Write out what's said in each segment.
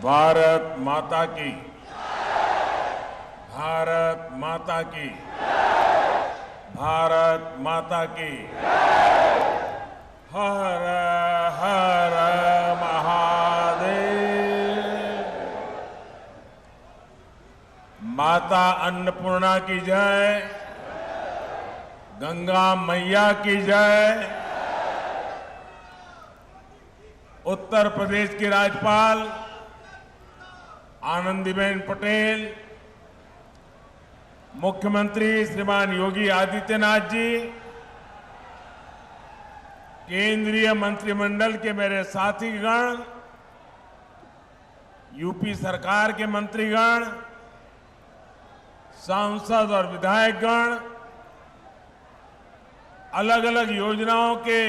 भारत माता की, भारत माता की, भारत माता की। हर हर महादेव। माता अन्नपूर्णा की जय, गंगा मैया की जय। उत्तर प्रदेश की राज्यपाल आनंदीबेन पटेल, मुख्यमंत्री श्रीमान योगी आदित्यनाथ जी, केंद्रीय मंत्रिमंडल के मेरे साथीगण, यूपी सरकार के मंत्रीगण, सांसद और विधायकगण, अलग अलग योजनाओं के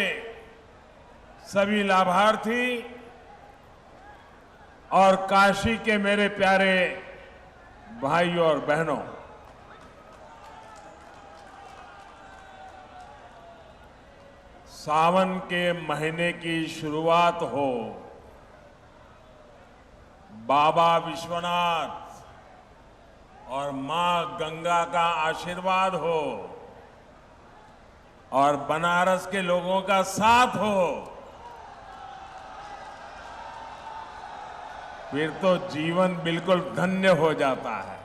सभी लाभार्थी और काशी के मेरे प्यारे भाइयों और बहनों, सावन के महीने की शुरुआत हो, बाबा विश्वनाथ और मां गंगा का आशीर्वाद हो और बनारस के लोगों का साथ हो, फिर तो जीवन बिल्कुल धन्य हो जाता है।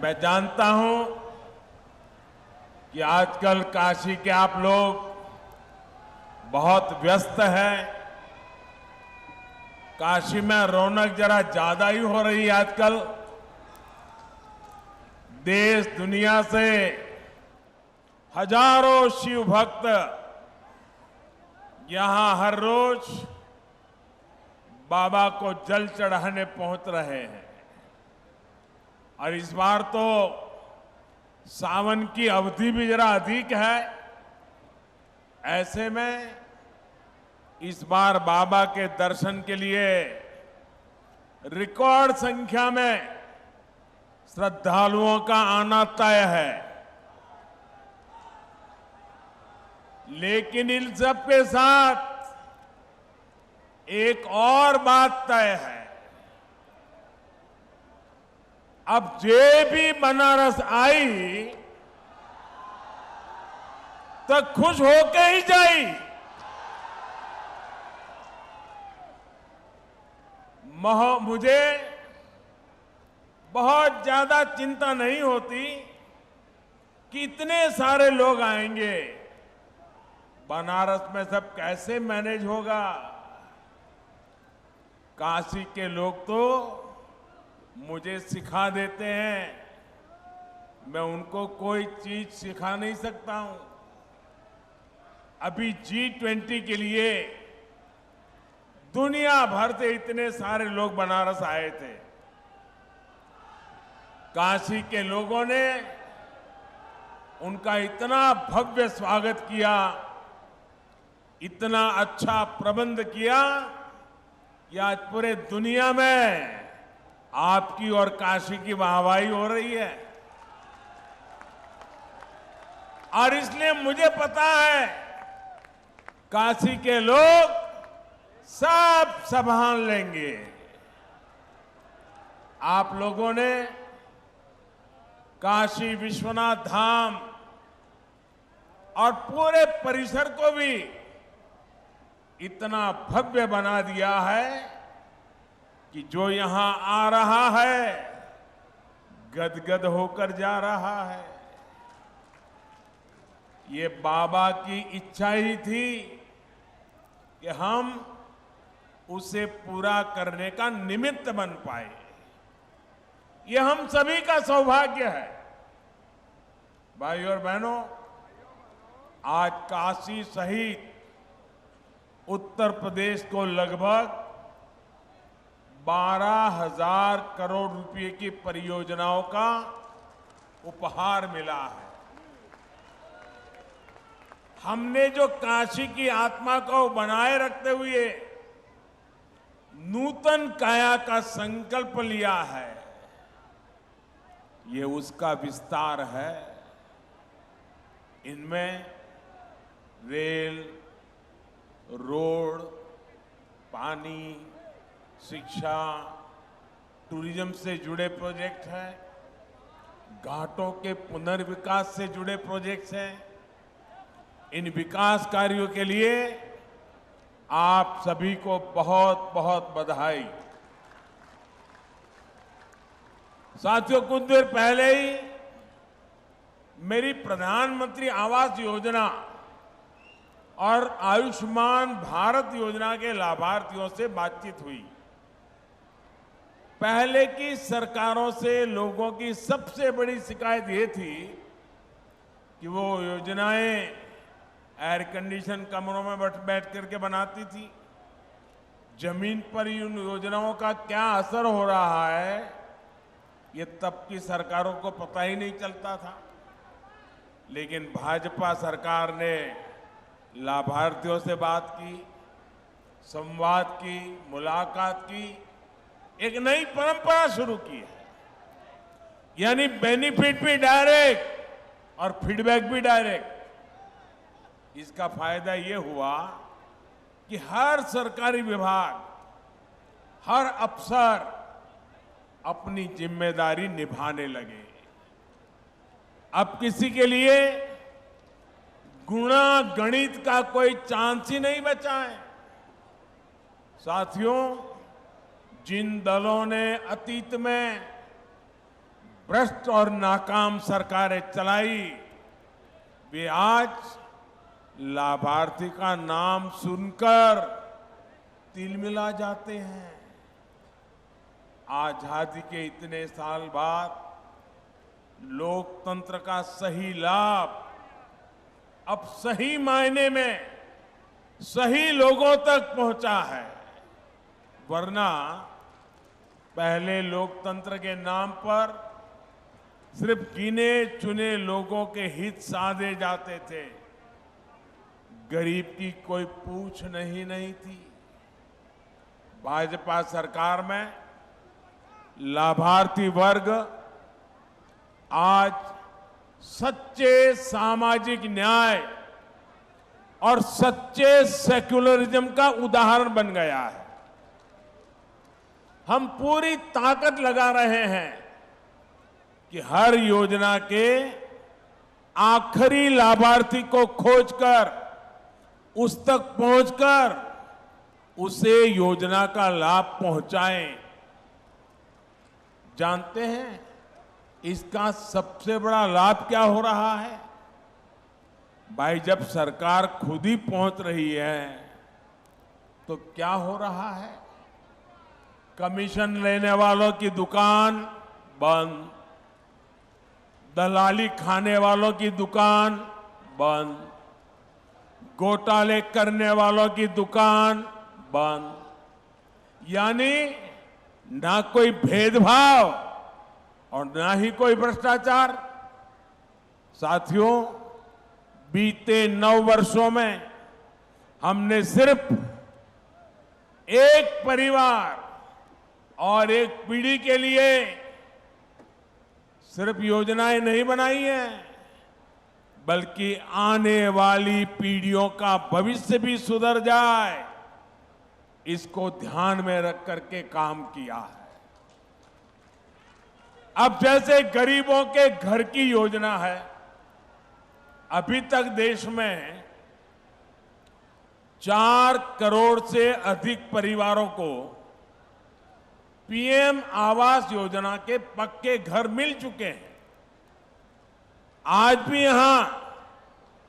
मैं जानता हूं कि आजकल काशी के आप लोग बहुत व्यस्त हैं। काशी में रौनक जरा ज्यादा ही हो रही है आजकल। देश दुनिया से हजारों शिव भक्त यहां हर रोज बाबा को जल चढ़ाने पहुंच रहे हैं और इस बार तो सावन की अवधि भी जरा अधिक है। ऐसे में इस बार बाबा के दर्शन के लिए रिकॉर्ड संख्या में श्रद्धालुओं का आना तय है। लेकिन इन सब के साथ एक और बात तय है। अब जे भी बनारस आई तो खुश होके ही जाई। मुझे बहुत ज्यादा चिंता नहीं होती कि इतने सारे लोग आएंगे, बनारस में सब कैसे मैनेज होगा। काशी के लोग तो मुझे सिखा देते हैं, मैं उनको कोई चीज सिखा नहीं सकता हूं। अभी G20 के लिए दुनिया भर से इतने सारे लोग बनारस आए थे। काशी के लोगों ने उनका इतना भव्य स्वागत किया, इतना अच्छा प्रबंध किया कि आज पूरे दुनिया में आपकी और काशी की वाहवाही हो रही है। और इसलिए मुझे पता है काशी के लोग सब संभाल लेंगे। आप लोगों ने काशी विश्वनाथ धाम और पूरे परिसर को भी इतना भव्य बना दिया है कि जो यहां आ रहा है गदगद होकर जा रहा है। ये बाबा की इच्छा ही थी कि हम उसे पूरा करने का निमित्त बन पाए। ये हम सभी का सौभाग्य है। भाइयों और बहनों, आज काशी सहित उत्तर प्रदेश को लगभग 12,000 करोड़ रुपए की परियोजनाओं का उपहार मिला है। हमने जो काशी की आत्मा को बनाए रखते हुए नूतन काया का संकल्प लिया है, ये उसका विस्तार है। इनमें रेल, रोड, पानी, शिक्षा, टूरिज्म से जुड़े प्रोजेक्ट हैं, घाटों के पुनर्विकास से जुड़े प्रोजेक्ट्स हैं। इन विकास कार्यों के लिए आप सभी को बहुत बहुत बधाई। साथियों, कुछ देर पहले ही मेरी प्रधानमंत्री आवास योजना और आयुष्मान भारत योजना के लाभार्थियों से बातचीत हुई। पहले की सरकारों से लोगों की सबसे बड़ी शिकायत ये थी कि वो योजनाएं एयर कंडीशन कमरों में बैठ करके बनाती थी। जमीन पर इन योजनाओं का क्या असर हो रहा है, ये तब की सरकारों को पता ही नहीं चलता था। लेकिन भाजपा सरकार ने लाभार्थियों से बात की, संवाद की, मुलाकात की, एक नई परंपरा शुरू की है। यानी बेनिफिट भी डायरेक्ट और फीडबैक भी डायरेक्ट। इसका फायदा ये हुआ कि हर सरकारी विभाग, हर अफसर अपनी जिम्मेदारी निभाने लगे। अब किसी के लिए गुणा गणित का कोई चांस ही नहीं बचा है। साथियों, जिन दलों ने अतीत में भ्रष्ट और नाकाम सरकारें चलाई, वे आज लाभार्थी का नाम सुनकर तिलमिला जाते हैं। आजादी के इतने साल बाद लोकतंत्र का सही लाभ अब सही मायने में सही लोगों तक पहुंचा है। वरना पहले लोकतंत्र के नाम पर सिर्फ गिने चुने लोगों के हित साधे जाते थे, गरीब की कोई पूछ नहीं थी। भाजपा सरकार में लाभार्थी वर्ग आज सच्चे सामाजिक न्याय और सच्चे सेक्युलरिज्म का उदाहरण बन गया है। हम पूरी ताकत लगा रहे हैं कि हर योजना के आखिरी लाभार्थी को खोजकर, उस तक पहुंचकर उसे योजना का लाभ पहुंचाएं। जानते हैं इसका सबसे बड़ा लाभ क्या हो रहा है? भाई, जब सरकार खुद ही पहुंच रही है तो क्या हो रहा है? कमीशन लेने वालों की दुकान बंद, दलाली खाने वालों की दुकान बंद, घोटाले करने वालों की दुकान बंद। यानी ना कोई भेदभाव और ना ही कोई भ्रष्टाचार। साथियों, बीते 9 वर्षों में हमने सिर्फ एक परिवार और एक पीढ़ी के लिए सिर्फ योजनाएं नहीं बनाई हैं, बल्कि आने वाली पीढ़ियों का भविष्य भी सुधर जाए, इसको ध्यान में रख करके काम किया है। अब जैसे गरीबों के घर की योजना है, अभी तक देश में 4 करोड़ से अधिक परिवारों को पीएम आवास योजना के पक्के घर मिल चुके हैं। आज भी यहां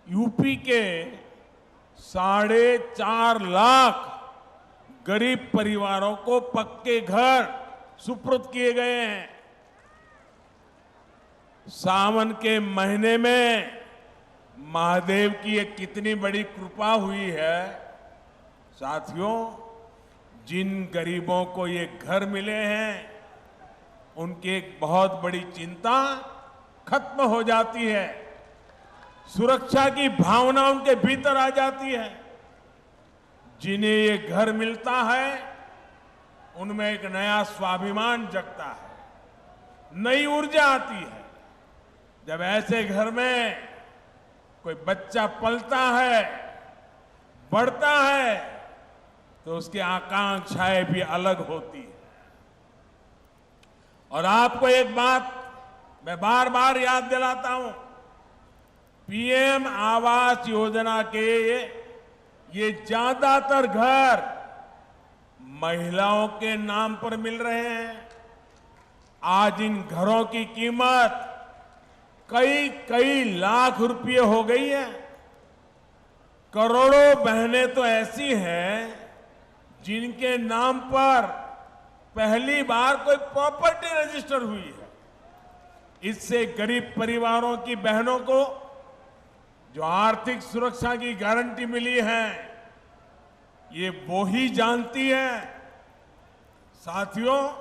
यूपी के 4.5 लाख गरीब परिवारों को पक्के घर सुपुर्द किए गए हैं। सावन के महीने में महादेव की ये कितनी बड़ी कृपा हुई है। साथियों, जिन गरीबों को ये घर मिले हैं, उनकी एक बहुत बड़ी चिंता खत्म हो जाती है। सुरक्षा की भावना उनके भीतर आ जाती है। जिन्हें ये घर मिलता है, उनमें एक नया स्वाभिमान जगता है, नई ऊर्जा आती है। जब ऐसे घर में कोई बच्चा पलता है, बढ़ता है तो उसकी आकांक्षाएं भी अलग होती है। और आपको एक बात मैं बार बार याद दिलाता हूं, पीएम आवास योजना के ये ज्यादातर घर महिलाओं के नाम पर मिल रहे हैं। आज इन घरों की कीमत कई कई लाख रुपए हो गई है। करोड़ों बहनें तो ऐसी हैं जिनके नाम पर पहली बार कोई प्रॉपर्टी रजिस्टर हुई है। इससे गरीब परिवारों की बहनों को जो आर्थिक सुरक्षा की गारंटी मिली है, ये वो ही जानती है। साथियों,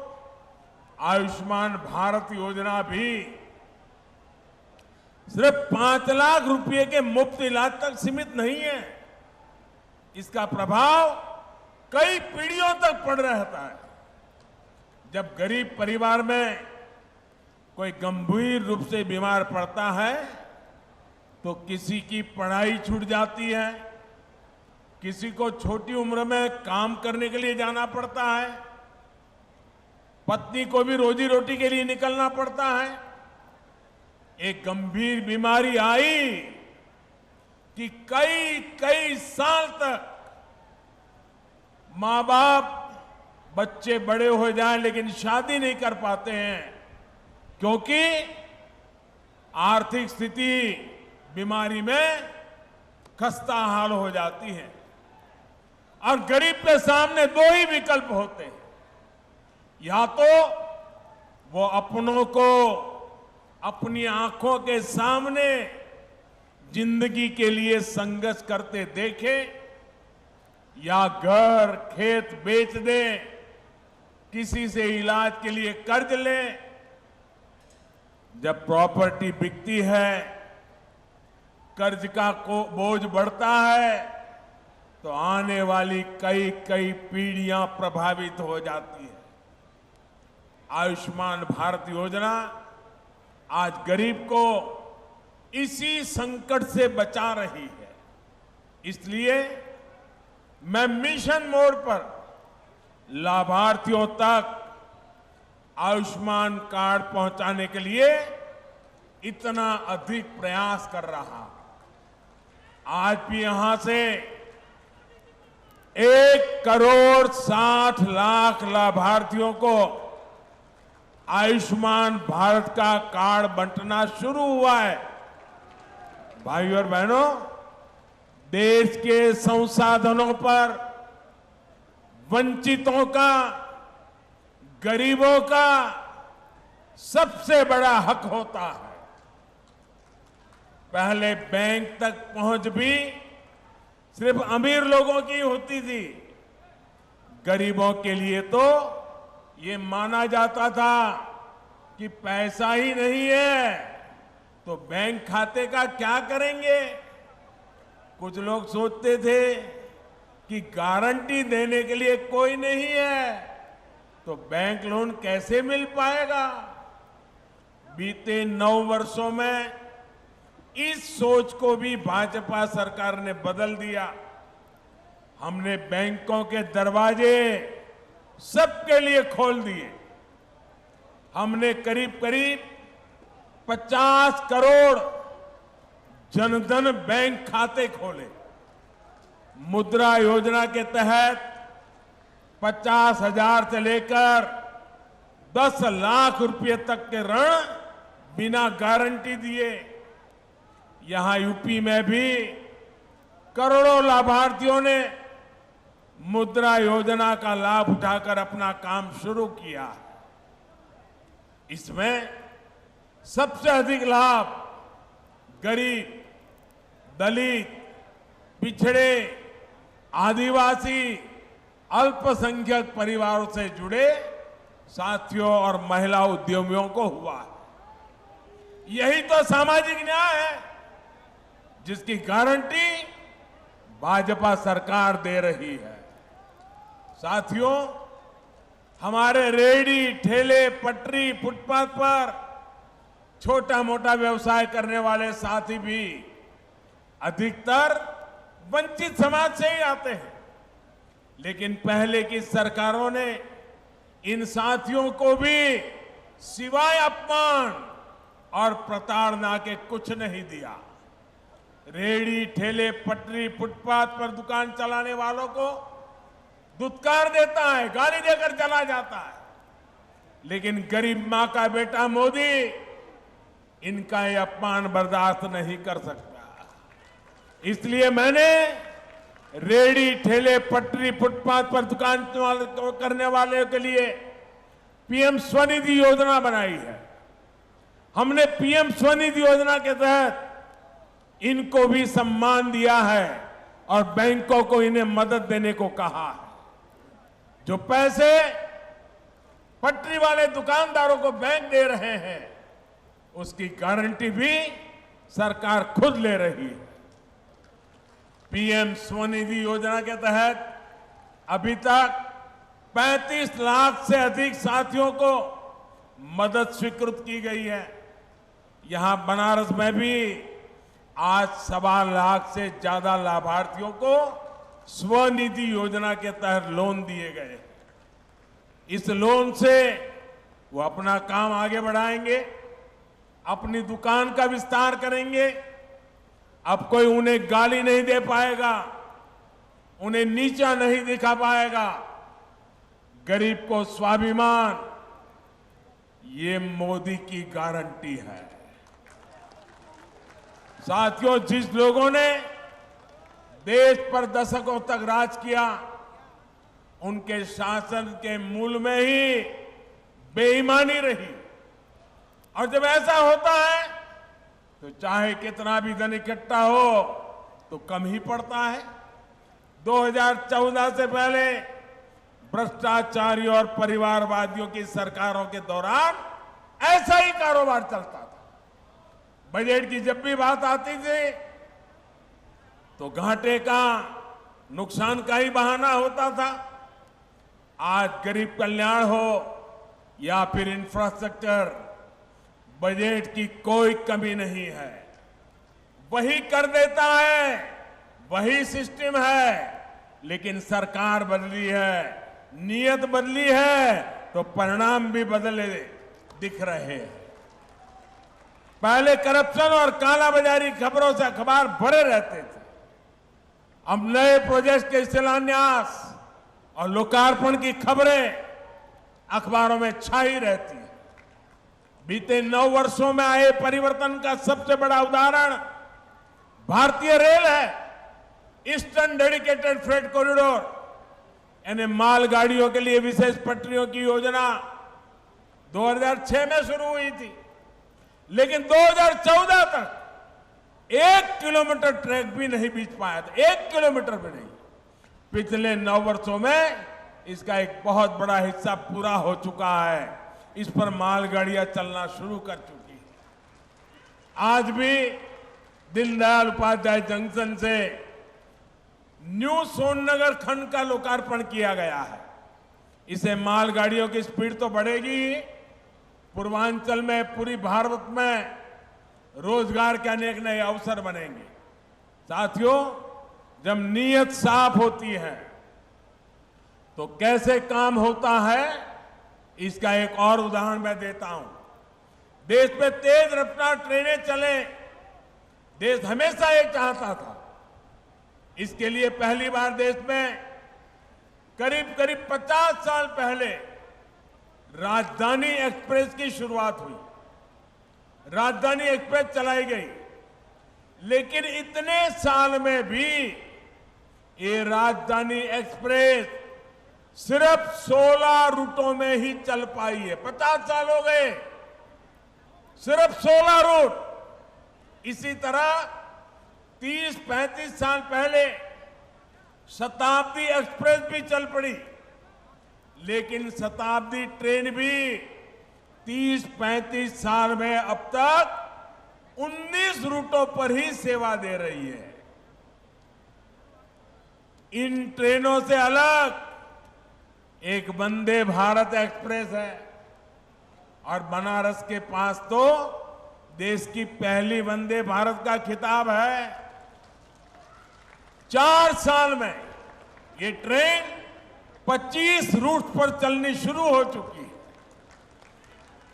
आयुष्मान भारत योजना भी सिर्फ 5 लाख रुपए के मुफ्त इलाज तक सीमित नहीं है। इसका प्रभाव कई पीढ़ियों तक पड़ रहता है। जब गरीब परिवार में कोई गंभीर रूप से बीमार पड़ता है तो किसी की पढ़ाई छूट जाती है, किसी को छोटी उम्र में काम करने के लिए जाना पड़ता है, पत्नी को भी रोजी रोटी के लिए निकलना पड़ता है। एक गंभीर बीमारी आई कि कई कई साल तक मां बाप, बच्चे बड़े हो जाएं लेकिन शादी नहीं कर पाते हैं, क्योंकि आर्थिक स्थिति बीमारी में खस्ता हाल हो जाती है। और गरीब के सामने 2 ही विकल्प होते हैं, या तो वो अपनों को अपनी आंखों के सामने जिंदगी के लिए संघर्ष करते देखे, या घर खेत बेच दे, किसी से इलाज के लिए कर्ज ले। जब प्रॉपर्टी बिकती है, कर्ज का बोझ बढ़ता है तो आने वाली कई कई पीढ़ियां प्रभावित हो जाती है। आयुष्मान भारत योजना आज गरीब को इसी संकट से बचा रही है। इसलिए मैं मिशन मोड पर लाभार्थियों तक आयुष्मान कार्ड पहुंचाने के लिए इतना अधिक प्रयास कर रहा। आज भी यहां से 1,60,00,000 लाभार्थियों को आयुष्मान भारत का कार्ड बंटना शुरू हुआ है। भाइयों और बहनों, देश के संसाधनों पर वंचितों का, गरीबों का सबसे बड़ा हक होता है। पहले बैंक तक पहुंच भी सिर्फ अमीर लोगों की होती थी। गरीबों के लिए तो ये माना जाता था कि पैसा ही नहीं है तो बैंक खाते का क्या करेंगे। कुछ लोग सोचते थे कि गारंटी देने के लिए कोई नहीं है तो बैंक लोन कैसे मिल पाएगा। बीते 9 वर्षों में इस सोच को भी भाजपा सरकार ने बदल दिया। हमने बैंकों के दरवाजे सबके लिए खोल दिए। हमने करीब करीब 50 करोड़ जनधन बैंक खाते खोले। मुद्रा योजना के तहत 50,000 से लेकर 10 लाख रुपए तक के ऋण बिना गारंटी दिए। यहां यूपी में भी करोड़ों लाभार्थियों ने मुद्रा योजना का लाभ उठाकर अपना काम शुरू किया। इसमें सबसे अधिक लाभ गरीब, दलित, पिछड़े, आदिवासी, अल्पसंख्यक परिवारों से जुड़े साथियों और महिला उद्यमियों को हुआ है। यही तो सामाजिक न्याय है जिसकी गारंटी भाजपा सरकार दे रही है। साथियों, हमारे रेहड़ी, ठेले, पटरी, फुटपाथ पर छोटा मोटा व्यवसाय करने वाले साथी भी अधिकतर वंचित समाज से ही आते हैं। लेकिन पहले की सरकारों ने इन साथियों को भी सिवाय अपमान और प्रताड़ना के कुछ नहीं दिया। रेहड़ी, ठेले, पटरी, फुटपाथ पर दुकान चलाने वालों को दुत्कार देता है, गाली देकर चला जाता है। लेकिन गरीब मां का बेटा मोदी इनका ये अपमान बर्दाश्त नहीं कर सकता। इसलिए मैंने रेहड़ी, ठेले, पटरी, फुटपाथ पर दुकान करने वाले के लिए पीएम स्वनिधि योजना बनाई है। हमने पीएम स्वनिधि योजना के तहत इनको भी सम्मान दिया है और बैंकों को इन्हें मदद देने को कहा है। जो पैसे पटरी वाले दुकानदारों को बैंक दे रहे हैं, उसकी गारंटी भी सरकार खुद ले रही है। पीएम स्वनिधि योजना के तहत अभी तक 35 लाख से अधिक साथियों को मदद स्वीकृत की गई है। यहां बनारस में भी आज 1.25 लाख से ज्यादा लाभार्थियों को स्वनिधि योजना के तहत लोन दिए गए। इस लोन से वो अपना काम आगे बढ़ाएंगे, अपनी दुकान का विस्तार करेंगे। अब कोई उन्हें गाली नहीं दे पाएगा, उन्हें नीचा नहीं दिखा पाएगा। गरीब को स्वाभिमान, ये मोदी की गारंटी है। साथियों, जिस लोगों ने देश पर दशकों तक राज किया, उनके शासन के मूल में ही बेईमानी रही। और जब ऐसा होता है तो चाहे कितना भी धन इकट्ठा हो तो कम ही पड़ता है। 2014 से पहले भ्रष्टाचारी और परिवारवादियों की सरकारों के दौरान ऐसा ही कारोबार चलता था। बजट की जब भी बात आती थी तो घाटे का, नुकसान का ही बहाना होता था। आज गरीब कल्याण हो या फिर इंफ्रास्ट्रक्चर, बजट की कोई कमी नहीं है। वही कर देता है, वही सिस्टम है, लेकिन सरकार बदली है, नीयत बदली है तो परिणाम भी बदले दिख रहे हैं। पहले करप्शन और कालाबाजारी खबरों से अखबार भरे रहते थे। अब नए प्रोजेक्ट के शिलान्यास और लोकार्पण की खबरें अखबारों में छाई रहती है। बीते 9 वर्षों में आए परिवर्तन का सबसे बड़ा उदाहरण भारतीय रेल है। ईस्टर्न डेडिकेटेड फ्रेट कॉरिडोर, यानी मालगाड़ियों के लिए विशेष पटरियों की योजना 2006 में शुरू हुई थी, लेकिन 2014 तक 1 किलोमीटर ट्रैक भी नहीं बीच पाया था। 1 किलोमीटर भी नहीं। पिछले 9 वर्षों में इसका एक बहुत बड़ा हिस्सा पूरा हो चुका है। इस पर मालगाड़ियां चलना शुरू कर चुकी है। आज भी दीनदयाल उपाध्याय जंक्शन से न्यू सोननगर खंड का लोकार्पण किया गया है। इसे मालगाड़ियों की स्पीड तो बढ़ेगी ही, पूर्वांचल में, पूरी भारत में रोजगार के अनेक नए अवसर बनेंगे। साथियों, जब नीयत साफ होती है तो कैसे काम होता है, इसका एक और उदाहरण मैं देता हूं। देश में तेज रफ्तार ट्रेनें चले, देश हमेशा ये चाहता था। इसके लिए पहली बार देश में करीब 50 साल पहले राजधानी एक्सप्रेस की शुरुआत हुई। राजधानी एक्सप्रेस चलाई गई, लेकिन इतने साल में भी ये राजधानी एक्सप्रेस सिर्फ 16 रूटों में ही चल पाई है। 50 साल हो गए, सिर्फ 16 रूट। इसी तरह 30-35 साल पहले शताब्दी एक्सप्रेस भी चल पड़ी, लेकिन शताब्दी ट्रेन भी 30-35 साल में अब तक 19 रूटों पर ही सेवा दे रही है। इन ट्रेनों से अलग एक वंदे भारत एक्सप्रेस है, और बनारस के पास तो देश की पहली वंदे भारत का खिताब है। 4 साल में ये ट्रेन 25 रूट पर चलनी शुरू हो चुकी है।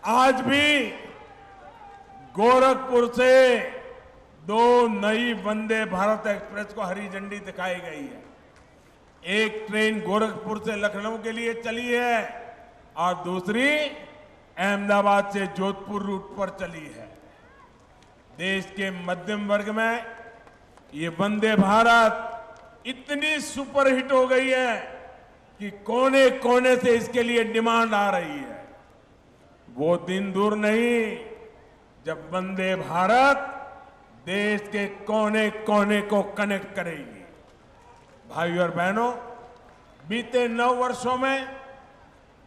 आज भी गोरखपुर से 2 नई वंदे भारत एक्सप्रेस को हरी झंडी दिखाई गई है। एक ट्रेन गोरखपुर से लखनऊ के लिए चली है और दूसरी अहमदाबाद से जोधपुर रूट पर चली है। देश के मध्यम वर्ग में ये वंदे भारत इतनी सुपरहिट हो गई है कि कोने कोने से इसके लिए डिमांड आ रही है। वो दिन दूर नहीं जब वंदे भारत देश के कोने कोने को कनेक्ट करेगी। भाइयों और बहनों, बीते 9 वर्षों में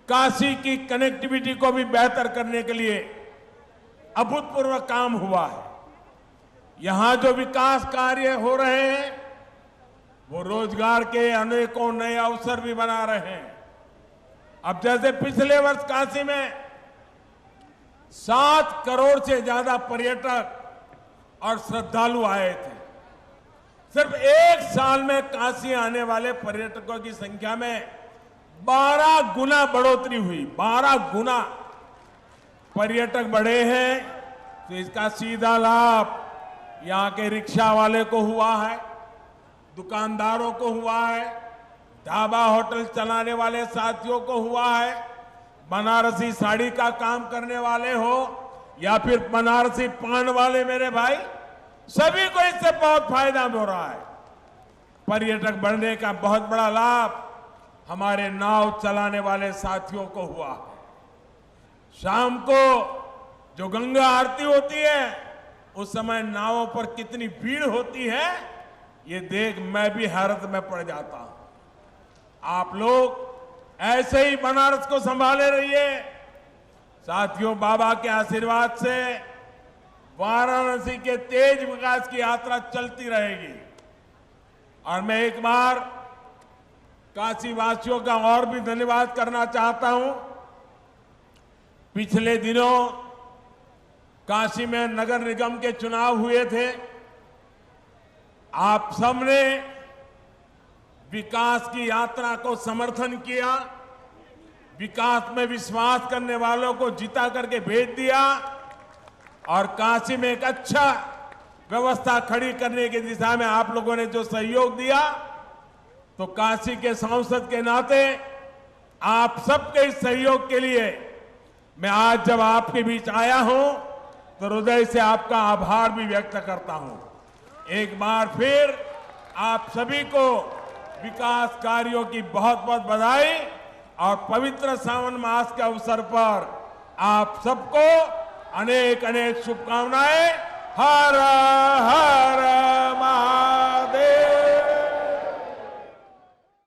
काशी की कनेक्टिविटी को भी बेहतर करने के लिए अभूतपूर्व काम हुआ है। यहां जो विकास कार्य हो रहे हैं वो रोजगार के अनेकों नए अवसर भी बना रहे हैं। अब जैसे पिछले वर्ष काशी में 7 करोड़ से ज्यादा पर्यटक और श्रद्धालु आए थे। सिर्फ 1 साल में काशी आने वाले पर्यटकों की संख्या में 12 गुना बढ़ोतरी हुई। 12 गुना पर्यटक बढ़े हैं तो इसका सीधा लाभ यहां के रिक्शा वाले को हुआ है, दुकानदारों को हुआ है, ढाबा होटल चलाने वाले साथियों को हुआ है, बनारसी साड़ी का काम करने वाले हो या फिर बनारसी पान वाले मेरे भाई, सभी को इससे बहुत फायदा हो रहा है। पर्यटक बढ़ने का बहुत बड़ा लाभ हमारे नाव चलाने वाले साथियों को हुआ है। शाम को जो गंगा आरती होती है उस समय नावों पर कितनी भीड़ होती है ये देख मैं भी हैरत में पड़ जाता हूं। आप लोग ऐसे ही बनारस को संभाले रहिए। साथियों, बाबा के आशीर्वाद से वाराणसी के तेज विकास की यात्रा चलती रहेगी। और मैं एक बार काशी वासियों का और भी धन्यवाद करना चाहता हूं। पिछले दिनों काशी में नगर निगम के चुनाव हुए थे। आप सबने विकास की यात्रा को समर्थन किया, विकास में विश्वास करने वालों को जिता करके भेज दिया और काशी में एक अच्छा व्यवस्था खड़ी करने की दिशा में आप लोगों ने जो सहयोग दिया, तो काशी के सांसद के नाते आप सबके इस सहयोग के लिए मैं आज जब आपके बीच आया हूं तो हृदय से आपका आभार भी व्यक्त करता हूं। एक बार फिर आप सभी को विकास कार्यों की बहुत बहुत बधाई और पवित्र सावन मास के अवसर पर आप सबको अनेक अनेक शुभकामनाएं। हर